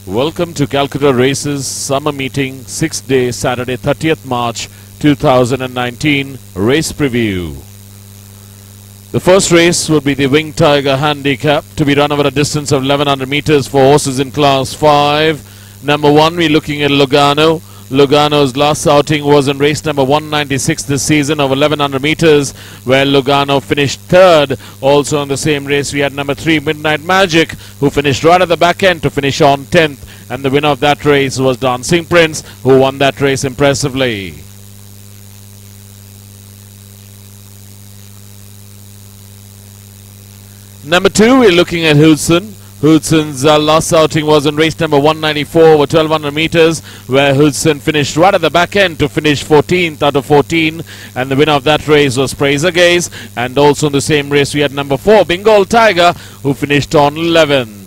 Welcome to Calcutta Races Summer Meeting 6th day Saturday 30th March 2019 Race Preview. The first race would be the Pip Handicap to be run over a distance of 1100 meters for horses in class 5. Number 1 we're looking at Lugano. Lugano's last outing was in race number 196 this season of 1100 meters, where Lugano finished third. Also in the same race we had number 3 Midnight Magic, who finished right at the back end to finish on 10th, and the winner of that race was Dancing Prince, who won that race impressively. Number 2 we're looking at Hudson. Hudson's last outing was in race number 194 over 1200 meters, where Hudson finished right at the back end to finish 14th out of 14, and the winner of that race was Praiser Gaze. And also in the same race we had number 4 Bengal Tiger, who finished on 11th.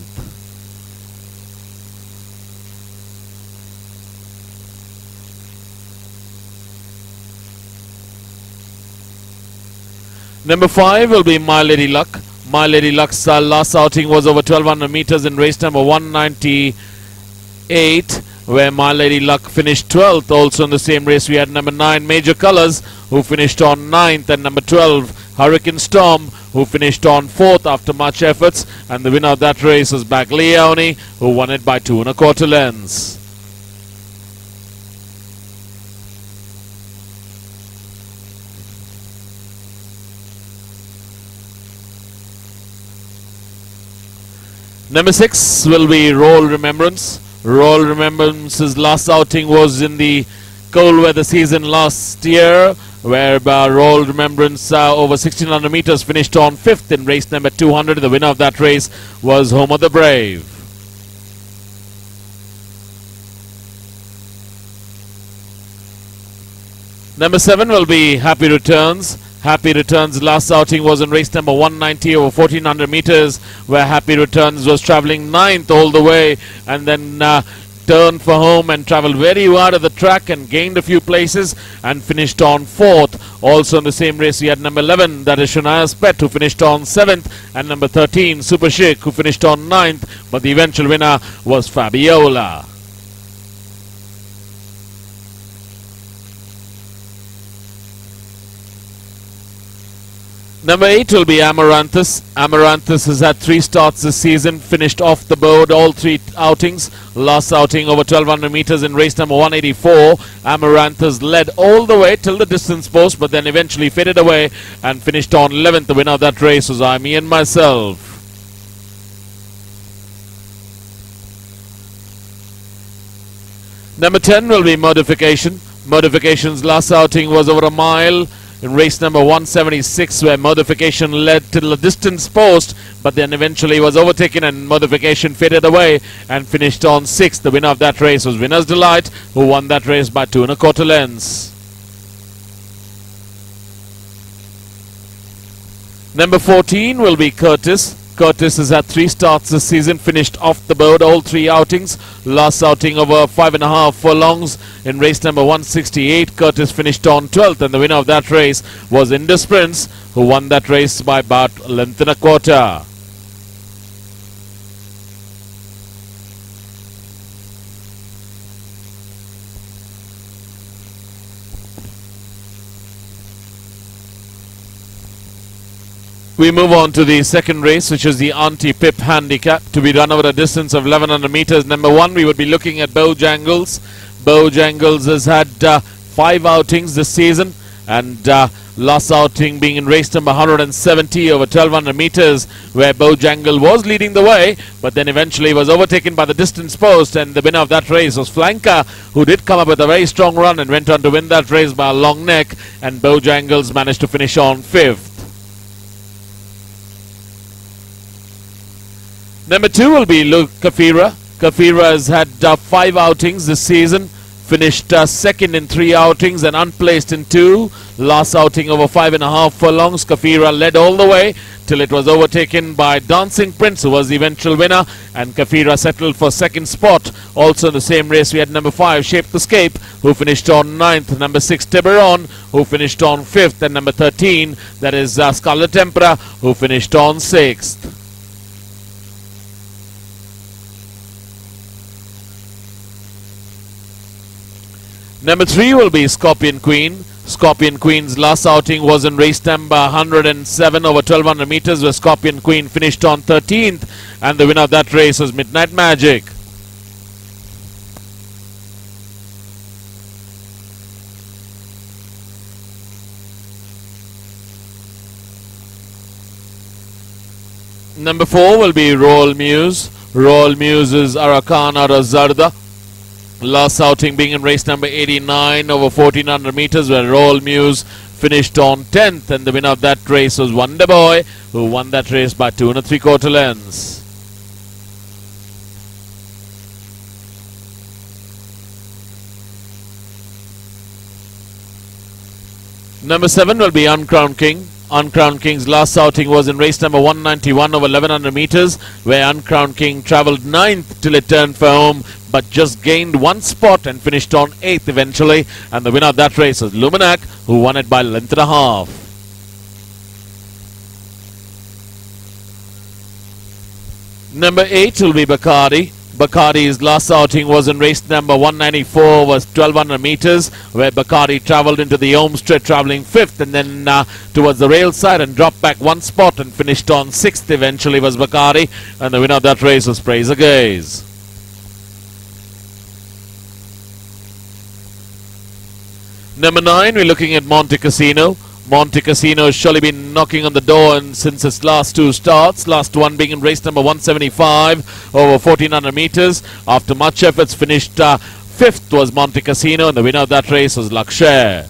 Number 5 will be My Lady Luck. My Lady Luck's last outing was over 1200 meters in race number 198, where My Lady Luck finished 12th. Also in the same race we had number 9 Major Colors, who finished on 9th, and number 12 Hurricane Storm, who finished on 4th after much efforts, and the winner of that race was Baglioni, who won it by 2 1/4 lengths. Number 6 will be Royal Remembrance. Royal Remembrance's last outing was in the cold weather season last year, where Royal Remembrance over 1600 meters finished on 5th in race number 200. The winner of that race was Home of the Brave. Number 7 will be Happy Returns. Happy Returns' last outing was in race number 190 over 1400 meters, where Happy Returns was traveling 9th all the way, and then turned for home and traveled very wide of the track and gained a few places and finished on 4th. Also in the same race we had number 11, that is Shunaya's Pet, who finished on 7th, and number 13 Super Sheikh, who finished on 9th, but the eventual winner was Fabiola. Number 8 will be Amaranthus. Amaranthus has had 3 starts this season, finished off the board all 3 outings. Last outing over 1200 meters in race number 184. Amaranthus led all the way till the distance post, but then eventually faded away and finished on 11th. The winner of that race was Me and Myself. Number 10 will be Modification. Modification's last outing was over a mile in race number 176, where Modification led till the distance post, but then eventually was overtaken and Modification faded away and finished on 6th. The winner of that race was Winner's Delight, who won that race by 2 1/4 lengths. Number 14 will be Curtis. Curtis has had 3 starts this season, finished off the board all 3 outings. Last outing over 5.5 furlongs in race number 168. Curtis finished on 12th, and the winner of that race was Indus Prince, who won that race by about a length and a quarter. We move on to the second race, which is the Pip Handicap, to be run over a distance of 1100 meters. Number 1, we would be looking at Bojangles. Bojangles has had 5 outings this season, and last outing being in race number 170 over 1200 meters, where Bojangle was leading the way, but then eventually was overtaken by the distance post, and the winner of that race was Flanker, who did come up with a very strong run and went on to win that race by a long neck, and Bojangles managed to finish on 5th. Number 2 will be Kafira. Kafira has had 5 outings this season, finished 2nd in 3 outings and unplaced in 2. Last outing over 5.5 furlongs. Kafira led all the way till it was overtaken by Dancing Prince, who was the eventual winner, and Kafira settled for 2nd spot. Also in the same race we had number 5 Shape the Scape, who finished on 9th, number 6 Tiburon, who finished on 5th, and number 13, that is Scarlet Emperor, who finished on 6th. Number 3 will be Scorpion Queen. Scorpion Queen's last outing was in race number 107 over 1200 meters, where Scorpion Queen finished on 13th, and the winner of that race was Midnight Magic. Number 4 will be Royal Muse. Royal Muse is Arakan out of Zarda. Last outing being in race number 89 over 1400 meters, where Royal Muse finished on 10th, and the winner of that race was Wonder Boy, who won that race by 2 3/4 lengths. Number 7 will be Uncrowned King. Uncrowned King's last outing was in race number 191 over 1100 meters, where Uncrowned King travelled 9th till it turned for home, but just gained 1 spot and finished on 8th eventually, and the winner of that race was Luminac, who won it by length and a half. Number 8 will be Bacardi. Bacardi's last outing was in race number 194 over 1200 meters, where Bacardi travelled into the home straight, travelling 5th, and then towards the rail side and dropped back 1 spot and finished on 6th eventually was Bacardi, and the winner of that race was Praise the Gaze. Number 9, we're looking at Monte Cassino. Monte Cassino has surely been knocking on the door since its last 2 starts. Last one being in race number 175 over 1400 meters. After much efforts, finished 5th was Monte Cassino, and the winner of that race was Lakshare.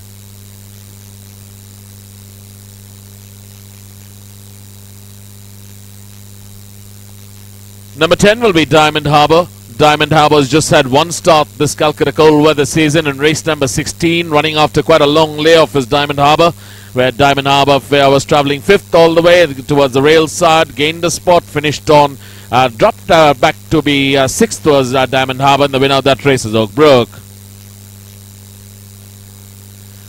Number 10 will be Diamond Harbour. Diamond Harbour has just had 1 start this Calcutta cold weather season in race number 16, running after quite a long layoff is Diamond Harbour, where Diamond Harbour was travelling 5th all the way towards the rail side, gained a spot, finished on, dropped back to be 6th was Diamond Harbour, and the winner of that race is Oakbrook.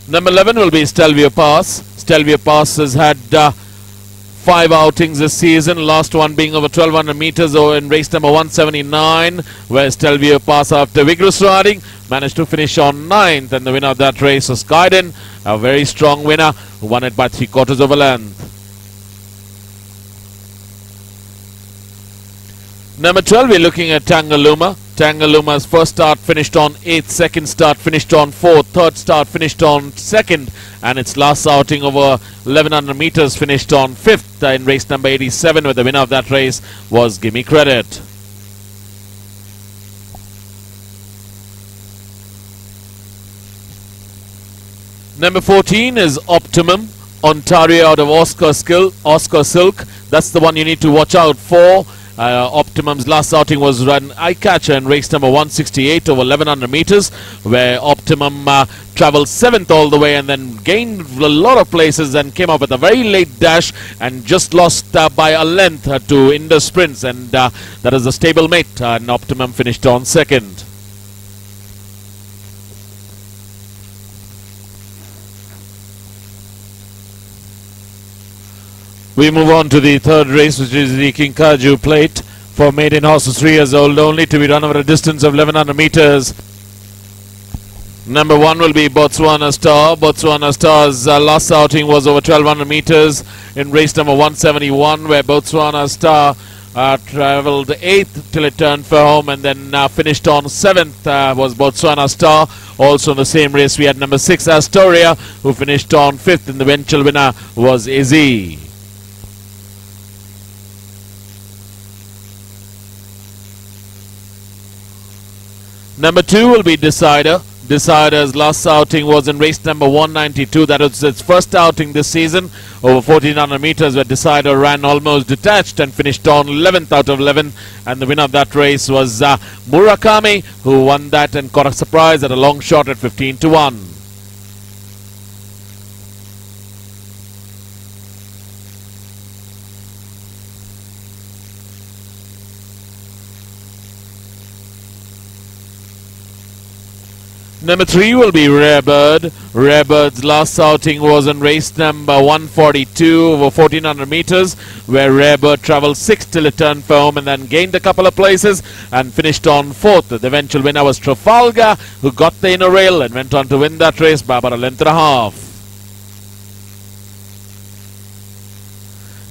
Number 11 will be Stelvio Pass. Stelvio Pass has had 5 outings this season, last one being over 1200 meters in race number 179, where Stelvio Pass, after vigorous riding, managed to finish on 9th, and the winner of that race was Skyden, a very strong winner who won it by 3/4 of a length. Number 12, we're looking at Tangalooma. Tangalooma's first start finished on 8th, second start finished on 4th, third start finished on 2nd, and its last outing over 1100 meters finished on 5th in race number 87, where the winner of that race was Gimme Credit. Number 14 is Optimum. Ontario out of Oscar Silk. That's the one you need to watch out for. Optimum's last outing was run eye-catcher in race number 168 over 1100 meters, where Optimum travelled 7th all the way and then gained a lot of places and came up with a very late dash and just lost by a length to Indus Sprints, and that is a stablemate, and Optimum finished on 2nd. We move on to the 3rd race, which is the Kinkajou Plate for maiden horses 3 years old only, to be run over a distance of 1100 meters. Number 1 will be Botswana Star. Botswana Star's last outing was over 1200 meters in race number 171, where Botswana Star travelled 8th till it turned for home, and then finished on 7th was Botswana Star. Also in the same race we had number 6 Astoria, who finished on 5th, and the eventual winner was Izzy. Number 2 will be Decider. Decider's last outing was in race number 192. That was its first outing this season over 1400 meters, where Decider ran almost detached and finished on 11th out of 11. And the winner of that race was Murakami, who won that and caught a surprise at a long shot at 15-1. Number 3 will be Rare Bird. Rare Bird's last outing was in race number 142 over 1400 meters, where Rare Bird travelled 6 till it turned for home and then gained a couple of places and finished on 4th. The eventual winner was Trafalgar, who got the inner rail and went on to win that race by about a length and a half.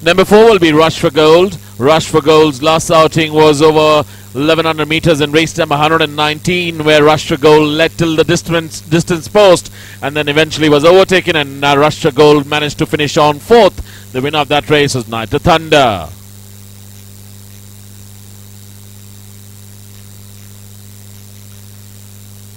Number 4 will be Rush for Gold. Rush for Gold's last outing was over 1100 meters in race number 119, where Rush for Gold led till the distance post and then eventually was overtaken, and Rush for Gold managed to finish on 4th. The winner of that race was Night of Thunder.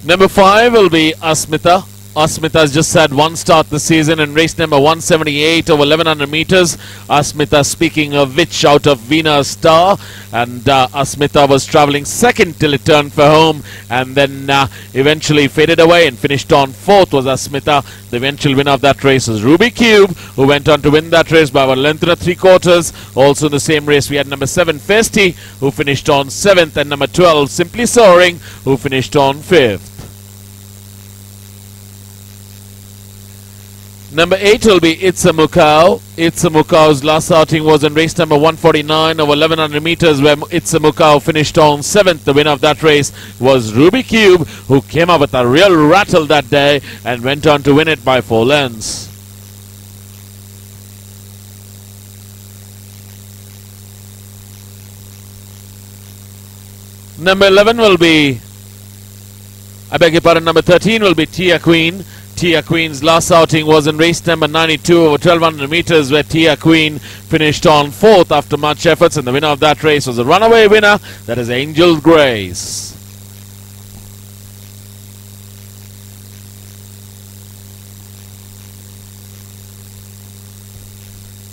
Number 5 will be Asmita. Asmita has just had one start this season in race number 178 over 1100 meters. Asmita, speaking of which, out of Veena Star, and Asmita was travelling 2nd till it turned for home and then eventually faded away and finished on 4th was Asmita. The eventual winner of that race was Ruby Cube, who went on to win that race by about a length and 3/4. Also in the same race we had number 7 Festi, who finished on 7th, and number 12 Simply Soaring, who finished on 5th. Number 8 will be It's a Mukau. It's a Mukau's last outing was in race number 149 over 1100 meters, where It's a Mukau finished on 7th. The winner of that race was Ruby Cube, who came up with a real rattle that day and went on to win it by 4 lengths. Number 11 will be, I beg your pardon, number 13 will be Tia Queen. Tia Queen's last outing was in race number 92 over 1200 meters, where Tia Queen finished on 4th after much efforts, and the winner of that race was a runaway winner, that is Angel's Grace.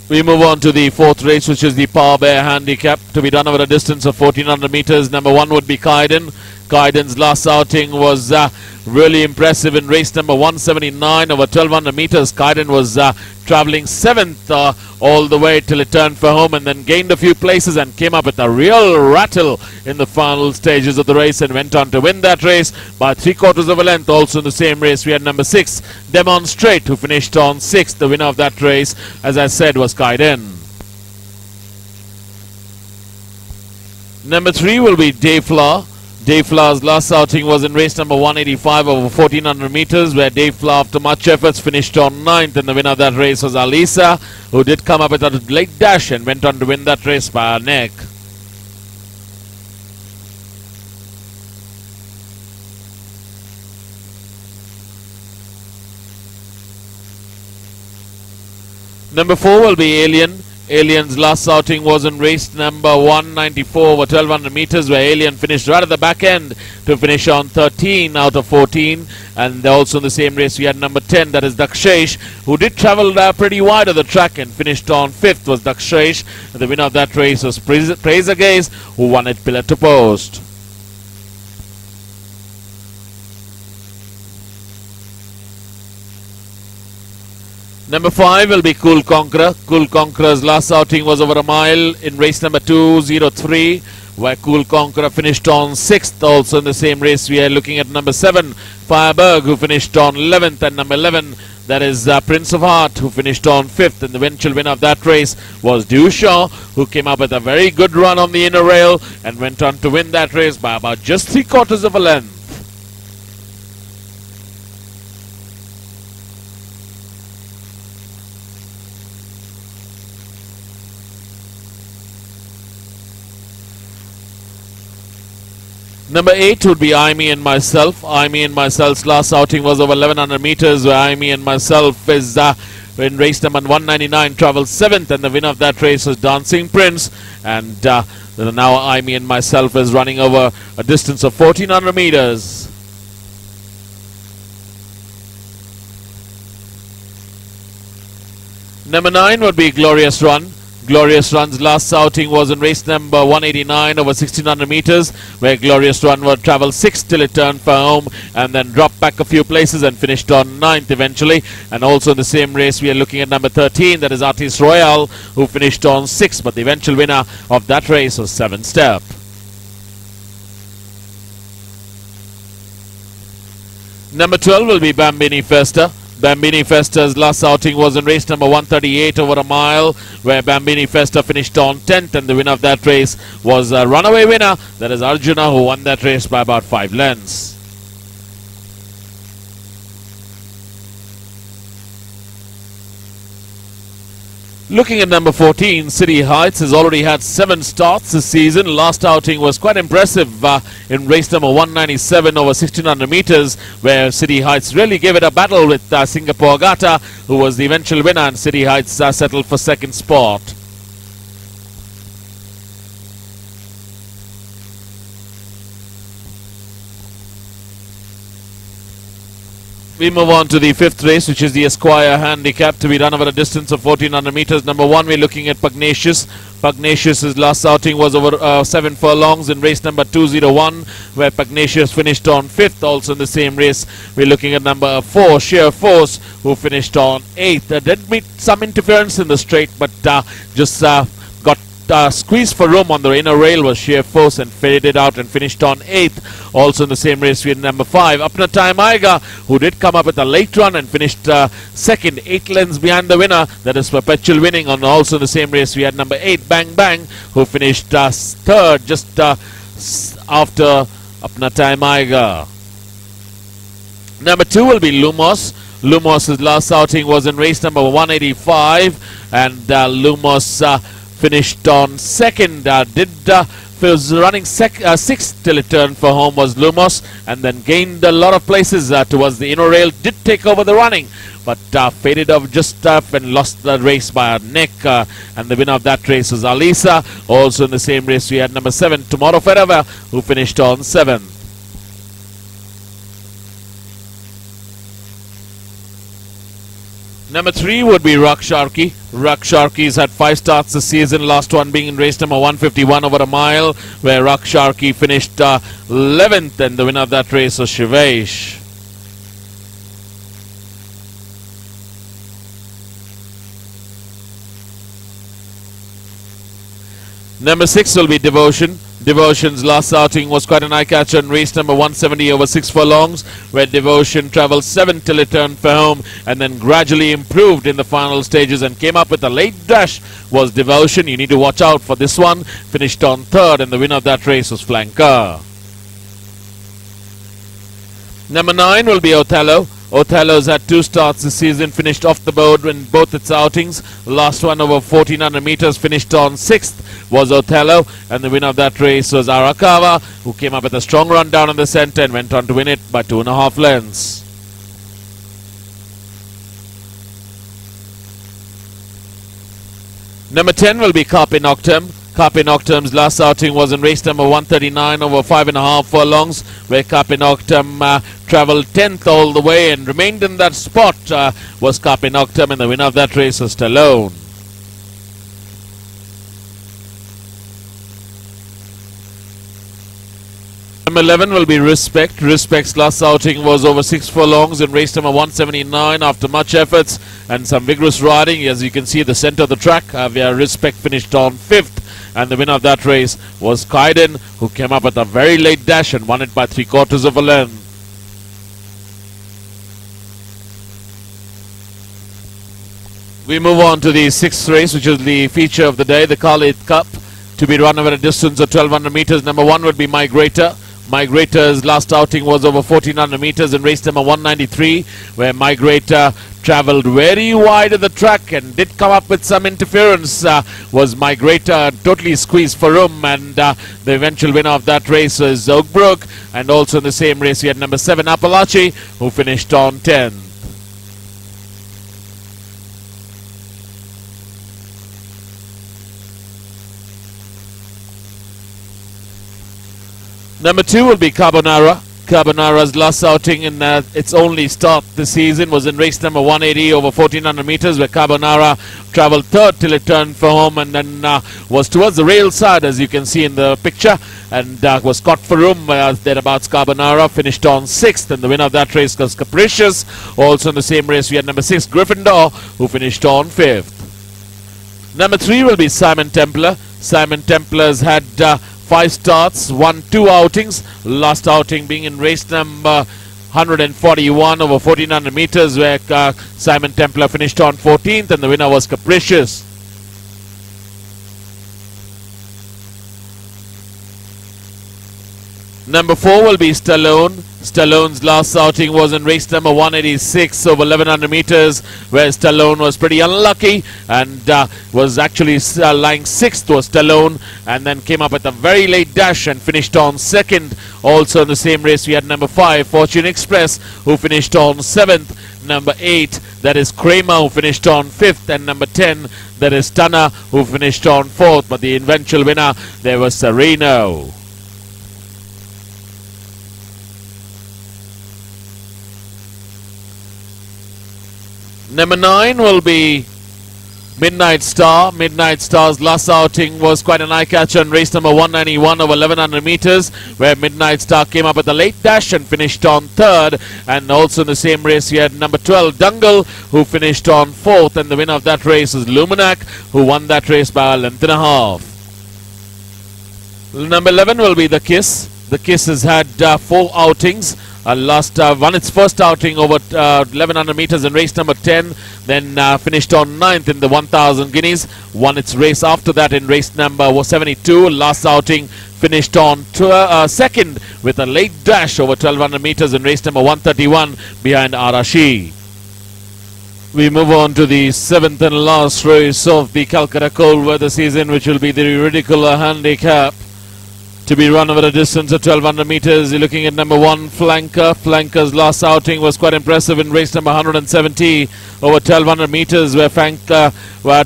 We move on to the 4th race, which is the Power Bear Handicap, to be done over a distance of 1400 meters. Number 1 would be Kaiden. Kaiden's last outing was really impressive in race number 179 over 1200 meters. Kaiden was travelling 7th all the way till it turned for home and then gained a few places and came up with a real rattle in the final stages of the race and went on to win that race by 3/4 of a length. Also in the same race we had number 6 Demonstrate, who finished on 6th. The winner of that race, as I said, was Kaiden. Number 3 will be Dayflower. Dayflower's last outing was in race number 185 over 1400 meters, where Dayflower, after much efforts, finished on 9th, and the winner of that race was Alisa, who did come up with a late dash and went on to win that race by a neck. Number 4 will be Alien. Alien's last outing was in race number 194 over 1200 meters, where Alien finished right at the back end to finish on 13 out of 14. And also in the same race we had number 10, that is Dakshesh, who did travel pretty wide of the track and finished on 5th was Dakshesh. And the winner of that race was Praise Gaze, who won it pillar to post. Number 5 will be Cool Conqueror. Cool Conqueror's last outing was over a mile in race number 203, where Cool Conqueror finished on 6th. Also in the same race we are looking at number 7 Fireberg, who finished on 11th, and number 11, that is Prince of Heart, who finished on 5th. And the eventual winner of that race was Dushaw, who came up with a very good run on the inner rail and went on to win that race by about just 3/4 of a length. Number 8 would be I, Me and Myself. I, Me and Myself's last outing was over 1100 meters, where I, Me and Myself is in race number 199 travelled 7th, and the winner of that race was Dancing Prince. And now I, Me and Myself is running over a distance of 1400 meters. Number 9 would be Glorious Run. Glorious Run's last outing was in race number 189 over 1600 meters, where Glorious Run would travel 6th till it turned for home and then dropped back a few places and finished on 9th eventually. And also in the same race we are looking at number 13, that is Artist Royale, who finished on 6th, but the eventual winner of that race was 7 Step. Number 12 will be Bambini Festa. Bambini Festa's last outing was in race number 138 over a mile, where Bambini Festa finished on 10th, and the winner of that race was a runaway winner. That is Arjuna, who won that race by about 5 lengths. Looking at number 14, City Heights has already had 7 starts this season. Last outing was quite impressive in race number 197 over 1600 meters, where City Heights really gave it a battle with Singapore Gata, who was the eventual winner, and City Heights settled for second spot. We move on to the 5th race, which is the Esquire Handicap, to be run over a distance of 1400 meters. Number 1, we're looking at Pugnacious. Pugnacious' last outing was over 7 furlongs in race number 201, where Pugnacious finished on 5th. Also in the same race, we're looking at number 4, Sheer Force, who finished on 8th. Did meet some interference in the straight, but just got squeezed for room on the inner rail was Sheer Force and faded out and finished on 8th. Also in the same race, we had number 5, Apna Time Aiga, who did come up with a late run and finished second, 8 lengths behind the winner. That is Perpetual Winning. And also in the same race, we had number 8, Bang Bang, who finished third just after Apna Time Aiga. Number 2 will be Lumos. Lumos' last outing was in race number 185, and Lumos finished on second. Was running 6th till it turned for home was Lumos, and then gained a lot of places towards the inner rail. Did take over the running, but faded off just and lost the race by a neck. And the winner of that race was Alisa. Also in the same race, we had number 7, Tomorrow Forever, who finished on 7th. Number 3 would be Raksharki. Raksharki's had 5 starts this season, last one being in race number 151 over a mile, where Raksharki finished 11th, and the winner of that race was Shivesh. Number 6 will be Devotion. Devotion's last outing was quite an eye-catcher in race number 170 over 6 furlongs, where Devotion travelled 7 till it turned for home, and then gradually improved in the final stages and came up with a late dash was Devotion. You need to watch out for this one. Finished on 3rd, and the winner of that race was Flanker. Number 9 will be Othello. Othello's had 2 starts this season, finished off the board in both its outings. The last one over 1400 meters, finished on 6th, was Othello, and the winner of that race was Arakawa, who came up with a strong run down in the centre and went on to win it by 2.5 lengths. Number 10 will be Carpe Noctem. Carpe Noctem's last outing was in race number 139 over 5.5 furlongs, where Carpe Noctem travelled 10th all the way and remained in that spot was Carpe Noctem, and the winner of that race was Stallone. Number 11 will be Respect. Respect's last outing was over 6 furlongs in race number 179 after much efforts and some vigorous riding. As you can see, the centre of the track, where Respect finished on 5th, and the winner of that race was Kaiden, who came up with a very late dash and won it by 3/4 of a length. We move on to the 6th race, which is the feature of the day, the Caracol Cup, to be run over a distance of 1200 meters. Number 1 would be Migrator. Migrator's last outing was over 1400 meters in race number 193, where Migrator travelled very wide of the track and did come up with some interference. Was Migrator totally squeezed for room, and the eventual winner of that race was Oakbrook. And also in the same race, we had number 7, Appalachie, who finished on 10th. Number 2 will be Carbonara. Carbonara's last outing in its only start this season was in race number 180 over 1400 meters, where Carbonara travelled 3rd till it turned for home, and then was towards the rail side, as you can see in the picture, and was caught for room thereabouts. Carbonara finished on 6th, and the winner of that race was Capricious. Also in the same race, we had number 6, Gryffindor, who finished on 5th. Number 3 will be Simon Templar. Simon Templar's had 5 starts, won 2 outings. Last outing being in race number 141 over 1400 meters, where Simon Templar finished on 14th, and the winner was Capricious. Number 4 will be Stallone. Stallone's last outing was in race number 186 over 1100 meters, where Stallone was pretty unlucky and was actually lying 6th was Stallone, and then came up with a very late dash and finished on 2nd. Also in the same race we had number 5, Fortune Express, who finished on 7th. Number 8, that is Kramer, who finished on 5th, and number 10, that is Tanner, who finished on 4th. But the eventual winner, there was Sereno. Number 9 will be Midnight Star. Midnight Star's last outing was quite an eye-catcher in race number 191 over 1100 meters, where Midnight Star came up with a late dash and finished on 3rd. And also in the same race we had number 12, Dungle, who finished on 4th. And the winner of that race is Luminac, who won that race by a length and a half. Number 11 will be The Kiss. The Kiss has had 4 outings. Won its first outing over 1100 meters in race number 10, then finished on 9th in the 1000 guineas. Won its race after that in race number 72. Last outing finished on 2nd with a late dash over 1200 meters in race number 131 behind Arashi. We move on to the 7th and last race of the Calcutta cold weather season, which will be the Ridiculous Handicap, to be run over a distance of 1200 meters. You're looking at number 1, Flanker. Flanker's last outing was quite impressive in race number 170 over 1200 meters, where Flanker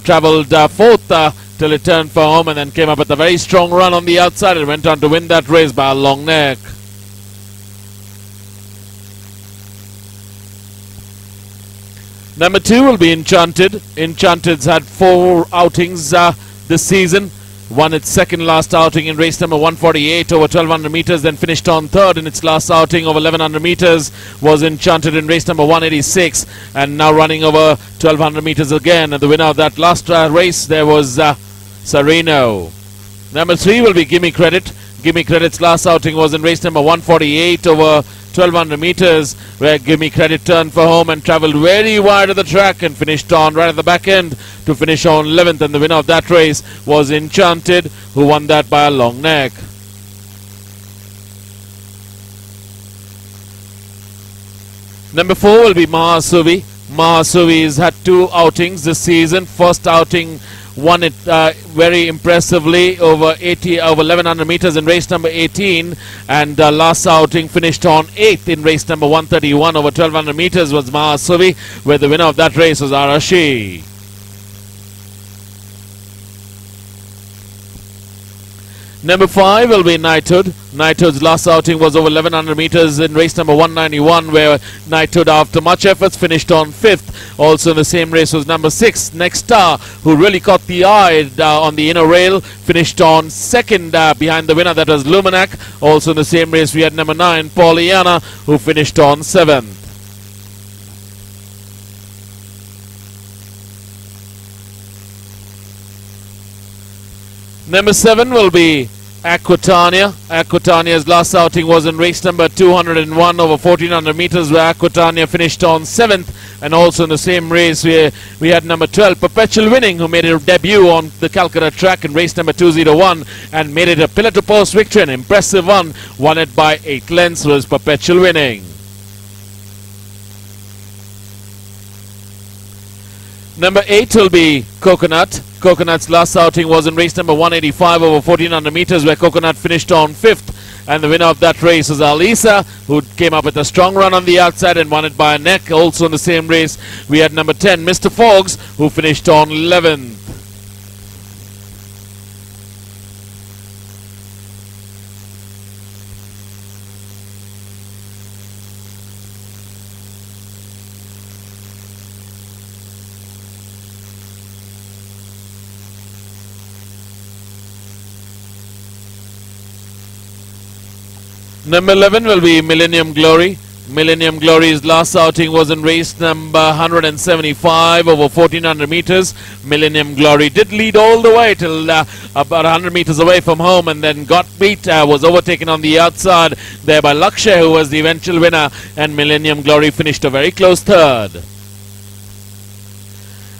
travelled 4th till it turned for home, and then came up with a very strong run on the outside and went on to win that race by a long neck. Number 2 will be Enchanted. Enchanted's had 4 outings this season. Won its second last outing in race number 148 over 1200 meters, then finished on 3rd in its last outing over 1100 meters. Was Enchanted in race number 186, and now running over 1200 meters again. And the winner of that last race, there was Sereno. Number 3 will be Gimme Credit. Gimme Credit's last outing was in race number 148 over 1200 meters, where Gimme Credit turned for home and travelled very wide of the track and finished on right at the back end to finish on 11th. And the winner of that race was Enchanted, who won that by a long neck. Number 4 will be Mahasuvi. Mahasuvi has had 2 outings this season. First outing won it very impressively over 1100 meters in race number 18, and last outing finished on 8th in race number 131 over 1200 meters was Mahasuvi, where the winner of that race was Arashi. Number 5 will be Knighthood. Knighthood's last outing was over 1100 meters in race number 191, where Knighthood, after much efforts, finished on 5th. Also in the same race was number 6, Next Star, who really caught the eye on the inner rail, finished on 2nd behind the winner, that was Luminac. Also in the same race we had number 9, Pollyanna, who finished on 7th. Number 7 will be Aquitania. Aquitania's last outing was in race number 201 over 1400 meters, where Aquitania finished on 7th. And also in the same race we had number 12, Perpetual Winning, who made a debut on the Calcutta track in race number 201 and made it a pillar-to-post victory, an impressive one. Won it by 8 lengths was Perpetual Winning. Number 8 will be Coconut. Coconut's last outing was in race number 185 over 1400 meters, where Coconut finished on 5th. And the winner of that race was Alisa, who came up with a strong run on the outside and won it by a neck. Also in the same race, we had number 10, Mr. Fogs, who finished on 11th. Number 11 will be Millennium Glory. Millennium Glory's last outing was in race number 175 over 1400 meters. Millennium Glory did lead all the way till about 100 meters away from home and then got beat, was overtaken on the outside there by Lakshay, who was the eventual winner, and Millennium Glory finished a very close third.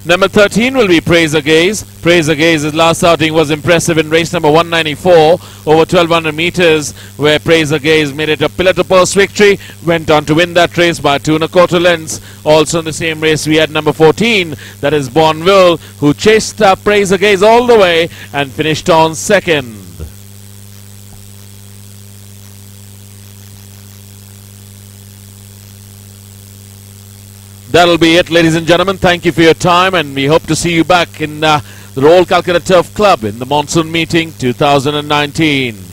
Number 13 will be Praise a Gaze. Praise a Gaze's last outing was impressive in race number 194 over 1200 meters, where Praise a Gaze made it a pillar-to-post victory, went on to win that race by 2 1/4 lengths. Also in the same race we had number 14, that is Bonville, who chased Praise a Gaze all the way and finished on second. That'll be it, ladies and gentlemen. Thank you for your time, and we hope to see you back in the Royal Calcutta Turf Club in the Monsoon Meeting 2019.